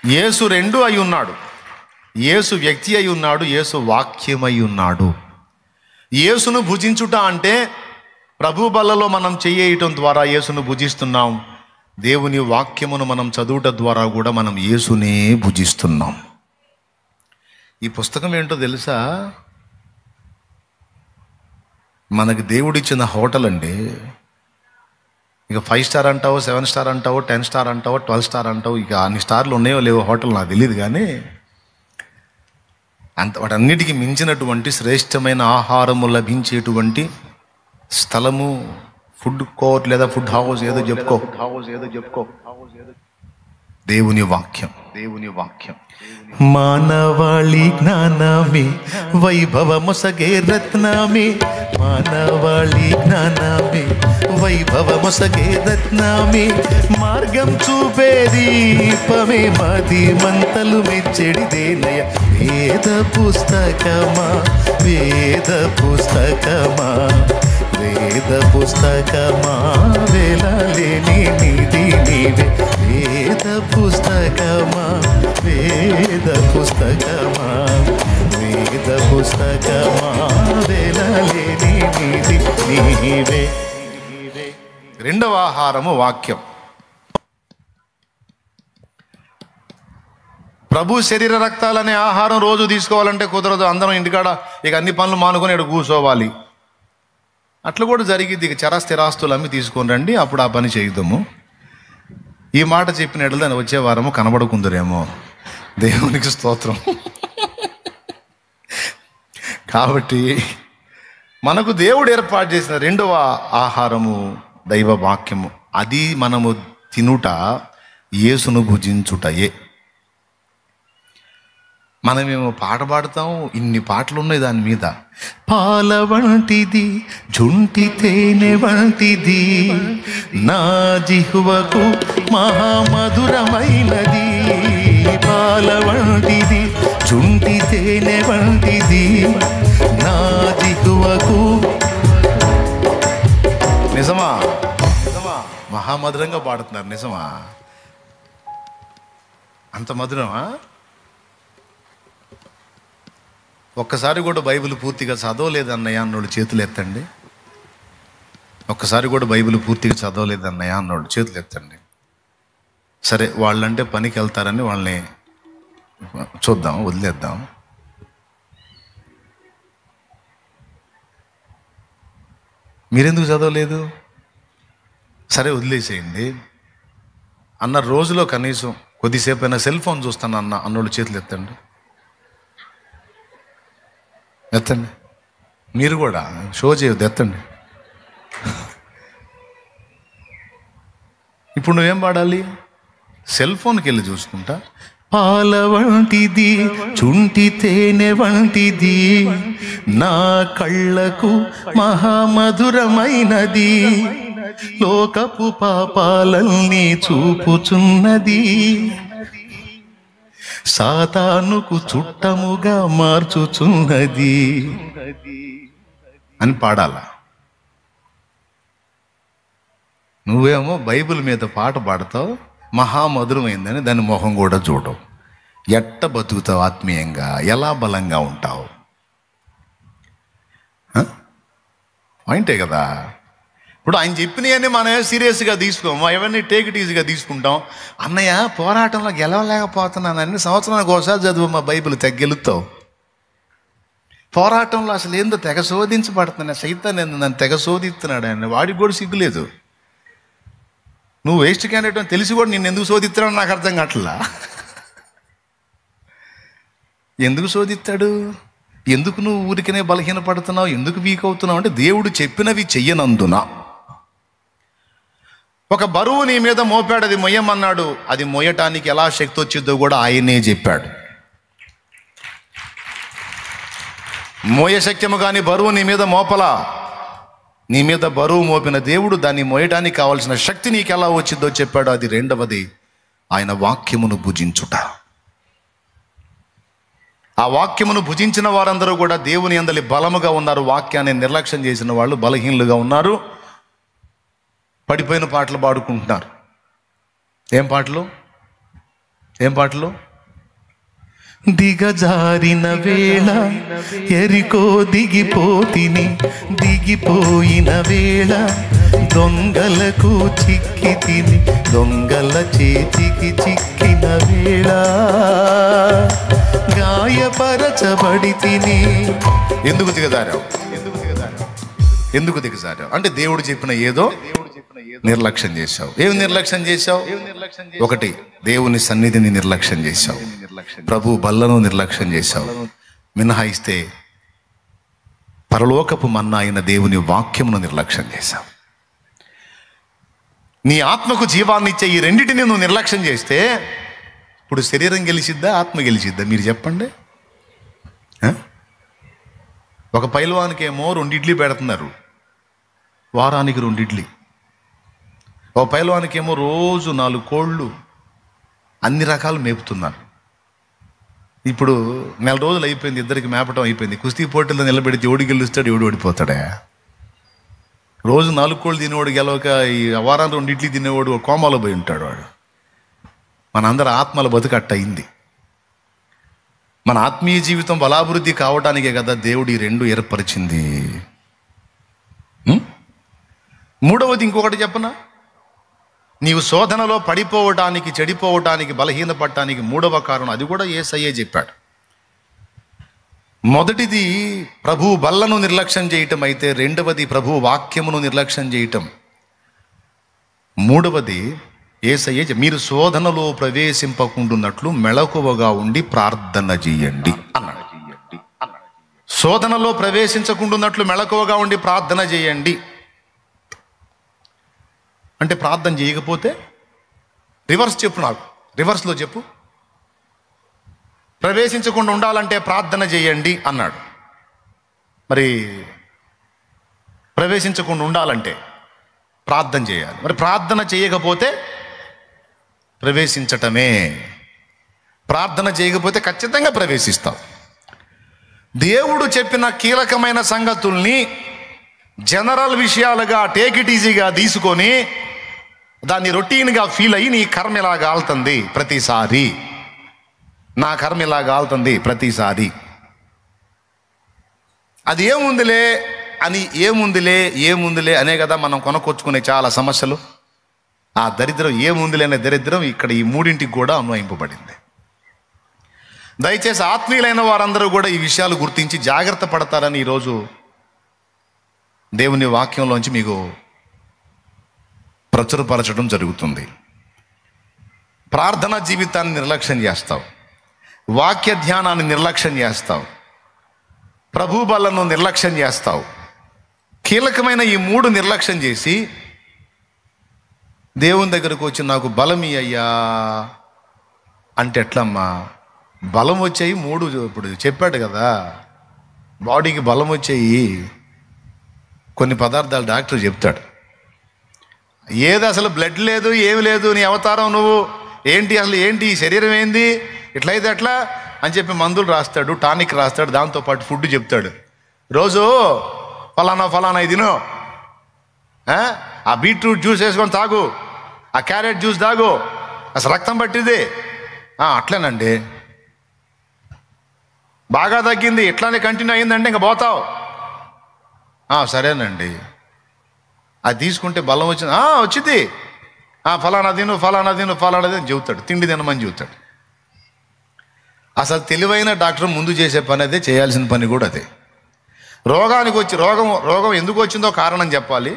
యేసు రెండు అయి ఉన్నాడు. యేసు వ్యక్తి అయి ఉన్నాడు, యేసు వాక్యమై ఉన్నాడు. యేసును భుజించుట అంటే ప్రభు బల్లలో మనం చెయ్యటం ద్వారా యేసును భుజిస్తున్నాం. దేవుని వాక్యమును మనం చదువుట ద్వారా కూడా మనం యేసునే భుజిస్తున్నాం. ఈ పుస్తకం ఏంటో తెలుసా? మనకి దేవుడిచ్చిన హోటల్ అండి. ఇక 5 స్టార్ అంటావు, 7 స్టార్ అంటావు, 10 స్టార్ అంటావు, 12 స్టార్ అంటావు, ఇక అన్ని స్టార్లు ఉన్నాయో లేవో హోటల్ నాకు తెలియదు. కానీ వాటన్నిటికీ మించినటువంటి శ్రేష్టమైన ఆహారము లభించేటువంటి స్థలము, ఫుడ్ కోర్ట్ లేదా ఫుడ్ హౌస్ ఏదో చెప్పుకో, దేవుని వాక్యం. మానవాళి జ్ఞానమే వైభవమొసగే రత్నమే, మానవాళి జ్ఞానమే వైభవమొసగే రత్నమే, మార్గం చూపే దీపమే మది మంతలు మెచ్చడిదేనయ. వేద పుస్తకమా, వేద పుస్తకమా, వేద పుస్తకమా, వేళలేని నిధి నీవే. వేద పుస్తకమా, వేద పుస్తకమా, వేద పుస్తకమా, వేళలేని నిధి నీవే. రెండవ ఆహారము వాక్యం. ప్రభు శరీర రక్తాలనే ఆహారం రోజు తీసుకోవాలంటే కుదరదు. అందరం ఇంటికాడ ఇక అన్ని పనులు మానుకొని ఇక్కడ కూర్చోవాలి. అట్లా కూడా జరిగింది. ఇక చరస్థిరాస్తులు అమ్మి తీసుకొని రండి, అప్పుడు ఆ పని చేద్దాము. ఈ మాట చెప్పిన ఎడల దాన్ని వచ్చే వారము కనబడకుందరేమో. దేవునికి స్తోత్రం. కాబట్టి మనకు దేవుడు ఏర్పాటు చేసిన రెండవ ఆహారము దైవ వాక్యము. అది మనము తినుట, యేసును భుజించుటయే. మనమేమో పాట పాడతాం, ఇన్ని పాటలు ఉన్నాయి దాని మీద. పాల వంటిది జుంటి తేనె వంటిది, నా జిహ్వకు మహామధురమైనది. పాల వంటిది జుంటి తేనె వంటిది, నా జిహ్వకు. నిజమా? మహామధురంగా పాడుతున్నారు. నిజమా? అంత మధురమా? ఒక్కసారి కూడా బైబిల్ పూర్తిగా చదవలేదు అన్నయ్య అన్నోళ్ళు చేతులు ఎత్తండి. ఒక్కసారి కూడా బైబిల్ పూర్తిగా చదవలేదు అన్నయ్య అన్నోళ్ళు చేతులు ఎత్తండి. సరే, వాళ్ళంటే పనికి వెళ్తారని వాళ్ళని చూద్దాం, వదిలేద్దాం. మీరెందుకు చదవలేదు? సరే, వదిలేసేయండి. అన్న రోజులో కనీసం కొద్దిసేపు అయినా సెల్ ఫోన్ చూస్తాను అన్నోళ్ళు చేతులు ఎత్తండి. ఎత్తండి. మీరు కూడా షో చేయొద్దు, ఎత్తండి. ఇప్పుడు నువ్వేం పాడాలి? సెల్ ఫోన్కి వెళ్ళి చూసుకుంటా. పాల వంటిది చుంటి తేనె వంటిది, నా కళ్ళకు మహామధురమైనది, లోకపు పాపాలన్నీ చూపుచున్నది, సాతానుకు చుట్టముగా మార్చుచున్నది అని పాడాలా? నువ్వేమో బైబిల్ మీద పాట పాడతావు, మహామధురమైందని దాని మొహం కూడా చూడవు. ఎట్ట బతుకుతావు ఆత్మీయంగా? ఎలా బలంగా ఉంటావు? పాయింటే కదా. ఇప్పుడు ఆయన చెప్పినవన్నీ మనం సీరియస్గా తీసుకోము, అవన్నీ టేక్ ఇట్ ఈజీగా తీసుకుంటాం. అన్నయ్య పోరాటంలో గెలవలేకపోతున్నాను అన్ని సంవత్సరానికి ఒకసారి చదువు మా బైబిల్ గెలుస్తావు. పోరాటంలో అసలు ఏందో తెగ శోధించబడుతున్నా, సైతాన్ ఏందో నన్ను తెగ శోధిస్తున్నాడు ఆయన. వాడికి కూడా సిగ్గులేదు. నువ్వు వేస్ట్ క్యాండిడేట్ అని తెలిసి కూడా నిన్ను ఎందుకు శోధిస్తున్నాడు నాకు అర్థం కావట్లా. ఎందుకు శోధిస్తాడు? ఎందుకు నువ్వు ఊరికనే బలహీనపడుతున్నావు, ఎందుకు వీక్ అవుతున్నావు అంటే దేవుడు చెప్పినవి చెయ్యనందున. ఒక బరువు నీ మీద మోపాడు, అది మొయ్యమన్నాడు. అది మొయ్యటానికి ఎలా శక్తి వచ్చిందో కూడా ఆయనే చెప్పాడు. మోయ శక్యము కానీ బరువు నీ మీద మోపలా. నీ మీద బరువు మోపిన దేవుడు దాన్ని మోయటానికి కావాల్సిన శక్తి నీకు ఎలా వచ్చిందో చెప్పాడు. అది రెండవది, ఆయన వాక్యమును భుజించుట. ఆ వాక్యమును భుజించిన వారందరూ కూడా దేవుని యందలి బలముగా ఉన్నారు. వాక్యాన్ని నిర్లక్ష్యం చేసిన వాళ్ళు బలహీనులుగా ఉన్నారు. పడిపోయిన పాటలు పాడుకుంటున్నారు. ఏం పాటలు? ఏం పాటలు? దిగజారిన వేళ ఎరికో దిగిపోతిని, దిగిపోయిన వేళ దొంగలకు చిక్కి తిని, దొంగల చేతికి చిక్కిన వేళ గాయపరచబడి తిని. ఎందుకు దిగజారావు? ఎందుకు దిగజారావు అంటే దేవుడు చెప్పిన ఏదో నిర్లక్ష్యం చేశావు. ఏమి నిర్లక్ష్యం చేశావు? ఒకటి, దేవుని సన్నిధిని నిర్లక్ష్యం చేశావు. ప్రభు బల్లను నిర్లక్ష్యం చేశావు. మినహాయిస్తే పరలోకపు మన్నా అయిన దేవుని వాక్యమును నిర్లక్ష్యం చేశావు. నీ ఆత్మకు జీవాన్ని ఇచ్చే ఈ రెండింటిని నువ్వు నిర్లక్ష్యం చేస్తే ఇప్పుడు శరీరం గెలిచిద్దా, ఆత్మ గెలిచిద్దా? మీరు చెప్పండి. ఒక పైల్వానికేమో 2 ఇడ్లీ పెడుతున్నారు, వారానికి 2 ఇడ్లీ. ఒక పైల్వానికేమో రోజు 4 కోళ్ళు, అన్ని రకాలు మేపుతున్నారు. ఇప్పుడు 4 రోజులు అయిపోయింది, ఇద్దరికి మేపటం అయిపోయింది. కుస్తీ పోటీల్లో నిలబెడితే ఎవడు గెలుస్తాడు, ఎవడు ఓడిపోతాడా? రోజు 4 కోళ్ళు తినేవాడు గెలవక ఈ వారానికి 2 ఇడ్లీ తినేవాడు కోమాలో పోయి ఉంటాడు. వాడు మనందరి ఆత్మల బతుకట్ట అయింది. మన ఆత్మీయ జీవితం బలాభివృద్ధి కావడానికే కదా దేవుడు ఈ 2 ఏర్పరిచింది. మూడవది ఇంకొకటి చెప్పనా? నీవు శోధనలో పడిపోవటానికి, చెడిపోవటానికి, బలహీనపడటానికి 3వ కారణం, అది కూడా యేసయ్యే చెప్పాడు. మొదటిది ప్రభు బల్లను నిర్లక్ష్యం చేయటం అయితే, 2వది ప్రభు వాక్యమును నిర్లక్ష్యం చేయటం, 3వది యేసయ్యే మీరు శోధనలో ప్రవేశింపకుండున్నట్లు మెళకువగా ఉండి ప్రార్థన చేయండి అన్నాడు. శోధనలో ప్రవేశించకుండున్నట్లు మెళకువగా ఉండి ప్రార్థన చేయండి అంటే ప్రార్థన చేయకపోతే రివర్స్ చెప్పు, నాకు రివర్స్లో చెప్పు. ప్రవేశించకుండా ఉండాలంటే ప్రార్థన చేయండి అన్నాడు. మరి ప్రవేశించకుండా ఉండాలంటే ప్రార్థన చేయాలి. మరి ప్రార్థన చేయకపోతే ప్రవేశించటమే. ప్రార్థన చేయకపోతే ఖచ్చితంగా ప్రవేశిస్తాం. దేవుడు చెప్పిన కీలకమైన సంగతుల్ని జనరల్ విషయాలుగా టేక్ ఇట్ ఈజీగా తీసుకొని దాన్ని రొటీన్గా ఫీల్ అయ్యి నీ కర్మ ఇలా కాలుతుంది ప్రతిసారి, నా కర్మ ఇలా కాలుతుంది ప్రతిసారి, అది ఏముందిలే అని ఏముందిలే అనే కదా మనం కొనుక్కొచ్చుకునే చాలా సమస్యలు. ఆ దరిద్రం ఏముందిలే అనే దరిద్రం ఇక్కడ ఈ 3ంటికి కూడా అన్వయింపబడింది. దయచేసి ఆత్మీయులైన వారందరూ కూడా ఈ విషయాలు గుర్తించి జాగ్రత్త పడతారని ఈరోజు దేవుని వాక్యంలోంచి మీకు ప్రచురపరచడం జరుగుతుంది. ప్రార్థనా జీవితాన్ని నిర్లక్ష్యం చేస్తావు, వాక్య ధ్యానాన్ని నిర్లక్ష్యం చేస్తావు, ప్రభు బలను నిర్లక్ష్యం చేస్తావు. కీలకమైన ఈ 3 నిర్లక్ష్యం చేసి దేవుని దగ్గరకు వచ్చి నాకు బలం అయ్యా అంటే ఎట్లమ్మా? బలం వచ్చాయి 3 ఇప్పుడు చెప్పాడు కదా, బాడీకి బలం వచ్చాయి కొన్ని పదార్థాలు డాక్టర్ చెప్తాడు. ఏది అసలు బ్లడ్ లేదు, ఏమి లేదు, నీ అవతారం నువ్వు ఏంటి, అసలు ఏంటి, ఈ శరీరం ఏంది, ఇట్లయితే ఎట్లా అని చెప్పి మందులు రాస్తాడు, టానిక్ రాస్తాడు, దాంతోపాటు ఫుడ్ చెప్తాడు. రోజు ఫలానా ఇది తిను, ఆ బీట్రూట్ జ్యూస్ వేసుకొని తాగు, ఆ క్యారెట్ జ్యూస్ తాగు, అసలు రక్తం పట్టింది. అట్లేనండి, బాగా తగ్గింది, ఇట్లానే కంటిన్యూ అయ్యిందంటే ఇంకా పోతావు. సరేనండి, అది తీసుకుంటే బలం వచ్చింది, వచ్చింది, ఫలానా తిను అని చెబుతాడు, తిండి తినమని చెబుతాడు. అసలు తెలివైన డాక్టర్ ముందు చేసే పని అదే, చేయాల్సిన పని కూడా అదే. రోగానికి వచ్చి రోగం ఎందుకు వచ్చిందో కారణం చెప్పాలి,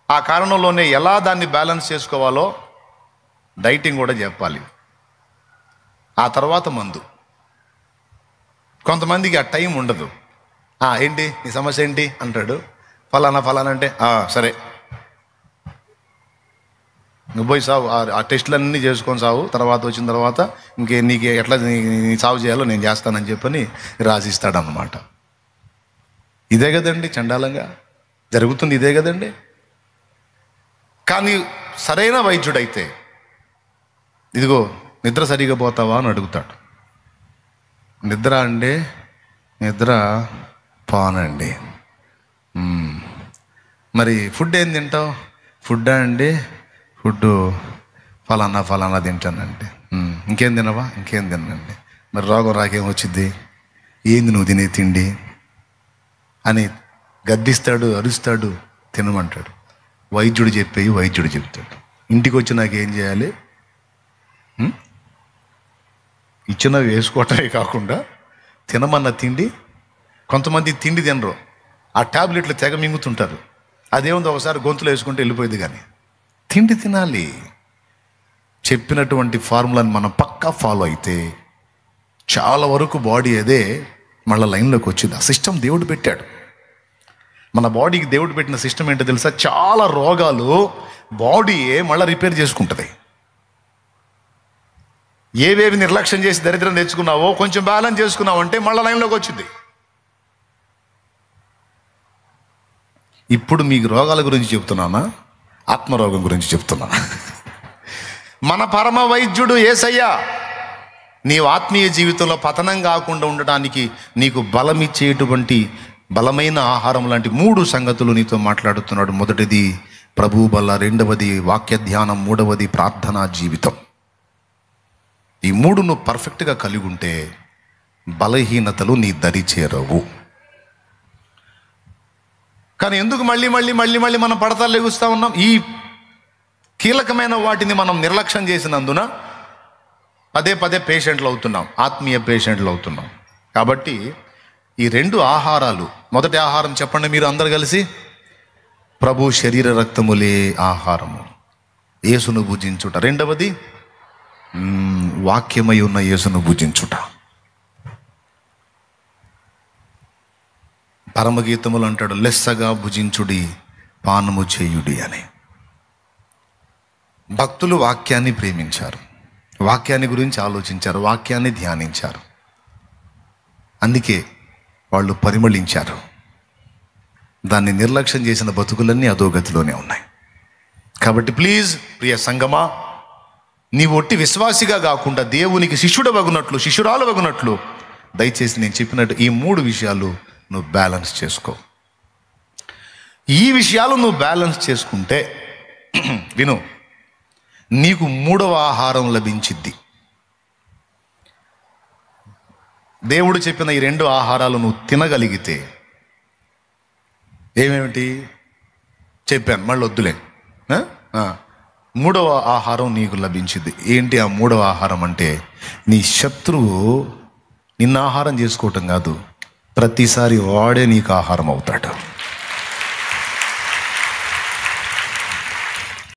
ఆ కారణంలోనే ఎలా దాన్ని బ్యాలెన్స్ చేసుకోవాలో డైటింగ్ కూడా చెప్పాలి, ఆ తర్వాత మందు. కొంతమందికి ఆ టైం ఉండదు. ఏంటి నీ సమస్య ఏంటి అంటాడు, ఫలానా అంటే సరే నువ్వు పోయి సావు, ఆ టెస్టులన్నీ చేసుకొని సావు, తర్వాత వచ్చిన తర్వాత నీకు ఎట్లా నీ సాగు చేయాలో నేను చేస్తానని చెప్పని రాసిస్తాడన్నమాట. ఇదే కదండి చండాలంగా జరుగుతుంది, ఇదే కదండి. కానీ సరైన వైద్యుడైతే ఇదిగో నిద్ర సరిగా పోతావా అని అడుగుతాడు. నిద్ర పోనండి. మరి ఫుడ్ ఏం తింటావు? ఫుడ్ ఫలానా తింటానండి. ఇంకేం తినవా? ఇంకేం తినండి. మరి రోగం రాకేం వచ్చింది? ఏంది నువ్వు తినే తిండి అని గద్దిస్తాడు, అరుస్తాడు, తినమంటాడు. వైద్యుడు చెప్పేవి వైద్యుడు చెప్తాడు. ఇంటికి వచ్చి నాకేం చేయాలి? ఇచ్చినవి వేసుకోవటమే కాకుండా తినమన్న తిండి. కొంతమంది తిండి తినరు, ఆ ట్యాబ్లెట్లు తెగ మింగుతుంటారు. అదేముంది, ఒకసారి గొంతులో వేసుకుంటే వెళ్ళిపోయింది. కానీ తిండి తినాలి. చెప్పినటువంటి ఫార్ములాని మనం పక్కా ఫాలో అయితే చాలా వరకు బాడీ అదే మళ్ళీ లైన్లోకి వచ్చింది. ఆ సిస్టమ్ దేవుడు పెట్టాడు. మన బాడీకి దేవుడు పెట్టిన సిస్టమ్ ఏంటో తెలుసా? చాలా రోగాలు బాడీయే మళ్ళీ రిపేర్ చేసుకుంటుంది. ఏవేవి నిర్లక్ష్యం చేసి దరిద్రం తెచ్చుకున్నావో కొంచెం బ్యాలెన్స్ చేసుకున్నావు అంటే మళ్ళీ లైన్లోకి వచ్చింది. ఇప్పుడు మీకు రోగాల గురించి చెప్తున్నానా, ఆత్మరోగం గురించి చెప్తున్నానా? మన పరమ వైద్యుడు యేసయ్య నీవు ఆత్మీయ జీవితంలో పతనం కాకుండా ఉండటానికి నీకు బలమిచ్చేటువంటి బలమైన ఆహారం లాంటి 3 సంగతులు నీతో మాట్లాడుతున్నాడు. మొదటిది ప్రభువు బల్ల, రెండవది వాక్య ధ్యానం, మూడవది ప్రార్థనా జీవితం. ఈ 3 నువ్వు పర్ఫెక్ట్గా కలిగి ఉంటే బలహీనతలు నీ దరి చేరవు. కానీ ఎందుకు మళ్ళీ మళ్ళీ మళ్ళీ మళ్ళీ మనం పడతాలు లెగుస్తూ ఉన్నాం? ఈ కీలకమైన వాటిని మనం నిర్లక్ష్యం చేసినందున పదే పదే పేషెంట్లు అవుతున్నాం, ఆత్మీయ పేషెంట్లు అవుతున్నాం. కాబట్టి ఈ 2 ఆహారాలు, మొదటి ఆహారం చెప్పండి మీరు అందరు కలిసి, ప్రభు శరీర రక్తములే ఆహారము, యేసును భుజించుట. రెండవది వాక్యమై ఉన్న యేసును భుజించుట. పరమగీతములు అంటాడు, లెస్సగా భుజించుడి, పానము చేయుడి అని. భక్తులు వాక్యాన్ని ప్రేమించారు, వాక్యాన్ని గురించి ఆలోచించారు, వాక్యాన్ని ధ్యానించారు. అందుకే వాళ్ళు పరిమళించారు. దాన్ని నిర్లక్ష్యం చేసిన బతుకులన్నీ అధోగతిలోనే ఉన్నాయి. కాబట్టి ప్లీజ్ ప్రియ సంగమా, నీవు ఒట్టి విశ్వాసిగా కాకుండా దేవునికి శిష్యుడవగునట్లు, శిష్యురాలవగునట్లు దయచేసి నేను చెప్పినట్టు ఈ 3 విషయాలు నువ్వు బ్యాలెన్స్ చేసుకో. ఈ విషయాలు నువ్వు బ్యాలెన్స్ చేసుకుంటే విను, నీకు 3వ ఆహారం లభించిద్ది. దేవుడు చెప్పిన ఈ 2 ఆహారాలు నువ్వు తినగలిగితే ఏమేమిటి చెప్పాను, మళ్ళీ వద్దులే. 3వ ఆహారం నీకు లభించింది. ఏంటి ఆ 3వ ఆహారం అంటే, నీ శత్రువు నిన్న ఆహారం చేసుకోవటం కాదు, ప్రతిసారి వాడే నీకు ఆహారం అవుతాడు.